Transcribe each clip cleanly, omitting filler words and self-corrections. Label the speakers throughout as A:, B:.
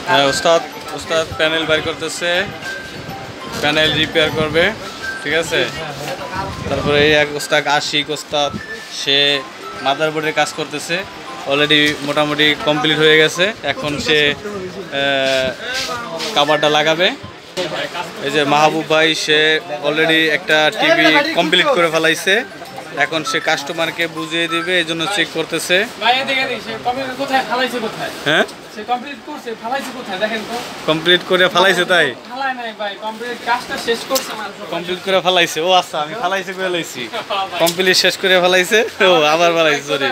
A: হ্যাঁ ওস্তাদ ওস্তাদ প্যানেল বের করতেছে, প্যানেল রিপেয়ার করবে, ঠিক আছে। তারপরে এই এক ওস্তাদ আশিক ওস্তাদ, সে মাদারবোর্ডের কাজ করতেছে, অলরেডি মোটামুটি কমপ্লিট হয়ে গেছে। এখন সে কাভারটা লাগাবে। এই যে মাহবুব ভাই, সে অলরেডি একটা টিভি কমপ্লিট করে ফেলাইছে, এখন সে কাস্টমারকে বুঝিয়ে দিবে, এই জন্য চেক করতেছে। হ্যাঁ কমপ্লিট করে ফেলাইছে, তাই কমপ্লিট করে ফেলাইছে। ও আচ্ছা, আমি ফেলাইছে করে লাইছি, কমপ্লিট শেষ করে ফেলাইছে, ও আবার ফেলাইছে, সরি।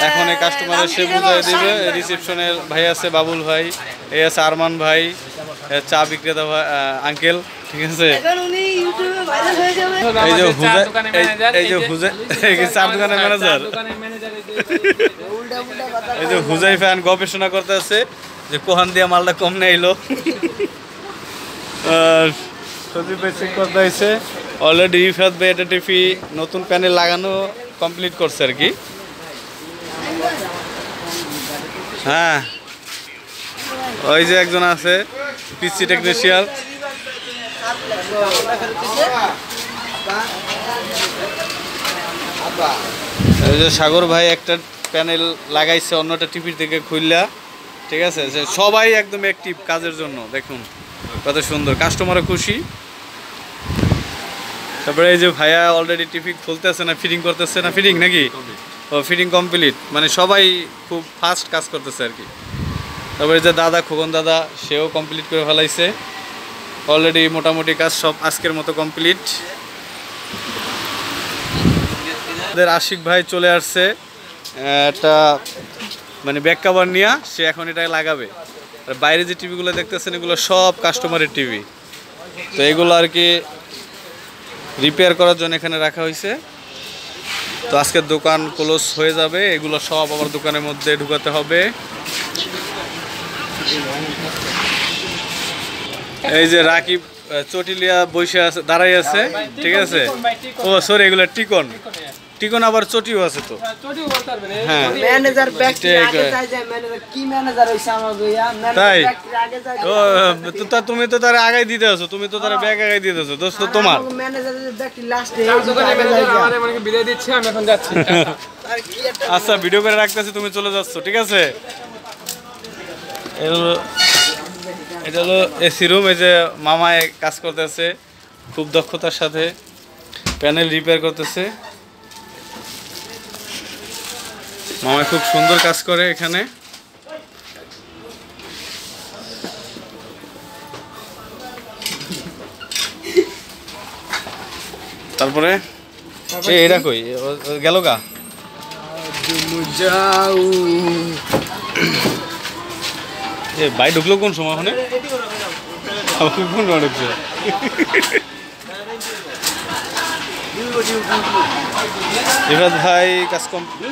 A: এখন এই কাস্টমারের সে বুঝিয়ে দিবে। রিসেপশনের ভাই আছে বাবুল ভাই, এই আছে আরমান ভাই, চা বিক্রেতা ভাই আঙ্কেল, ঠিক আছে। এই যে চার দোকানের ম্যানেজার, এই যে হুজাই ফ্যান গবেষণা করতে আছে যে কোহান দিয়ে মালটা কম নেইলো। আর সজীব ভাই চেক করতে হয়েছে, অলরেডি রিফাত ভাই এটা টিভি নতুন প্যানেল লাগানো কমপ্লিট করছে আর কি। হ্যাঁ ওই যে একজন আছে পিসি টেকনিশিয়ান, এই যে সাগর ভাই একটা প্যানেল লাগাইছে অন্যটা টিভির থেকে খুললা, ঠিক আছে। সবাই একদম অ্যাক্টিভ কাজের জন্য, দেখুন কত সুন্দর, কাস্টমারও খুশি। তারপরে এই যে ভাইয়া অলরেডি টিভি খুলতেছে না ফিটিং করতেছে, না ফিটিং নাকি, ও ফিটিং কমপ্লিট, মানে সবাই খুব ফাস্ট কাজ করতেছে আর কি। তারপরে যে দাদা খোকন দাদা, সেও কমপ্লিট করে ফেলাইছে অলরেডি, মোটামুটি কাজ সব আজকের মতো কমপ্লিট। আমাদের আশিক ভাই চলে আসছে একটা মানে ব্যাক কভার নিয়ে, সে এখন এটা লাগাবে। আর বাইরে যে টিভিগুলো দেখতেছেন এগুলো সব কাস্টমারের টিভি, তো এগুলো আর কি রিপেয়ার করার জন্য এখানে রাখা হয়েছে। তো আজকের দোকান ক্লোজ হয়ে যাবে, এগুলো সব আবার দোকানের মধ্যে ঢুকাতে হবে। এই যে রাকিব চটিলিয়া বসে আছে, দাঁড়াই আছে, ঠিক আছে। ও সরি, এগুলো টিকন, টিকন আবার চটিও আছে তো। হ্যাঁ তাই, ও তুমি তো তারা আগাই দিতে আছো, তুমি তো তারা ব্যাগ আগাই দিতে আছো, দোস্ত তোমার। আচ্ছা ভিডিও করে রাখতেছি, তুমি চলে যাচ্ছ, ঠিক আছে। এটা হলো এসি রুম, এই যে মামায় কাজ করতেছে খুব দক্ষতার সাথে, প্যানেল রিপেয়ার করতেছে। মামায় খুব সুন্দর কাজ করে এখানে। তারপরে এটা কই গেল গা, ভাই ঢুকলো কোন সময়, ওখানে কোন সময় ঢুকছে? রিফাত ভাই কাজ কমপ্লিট।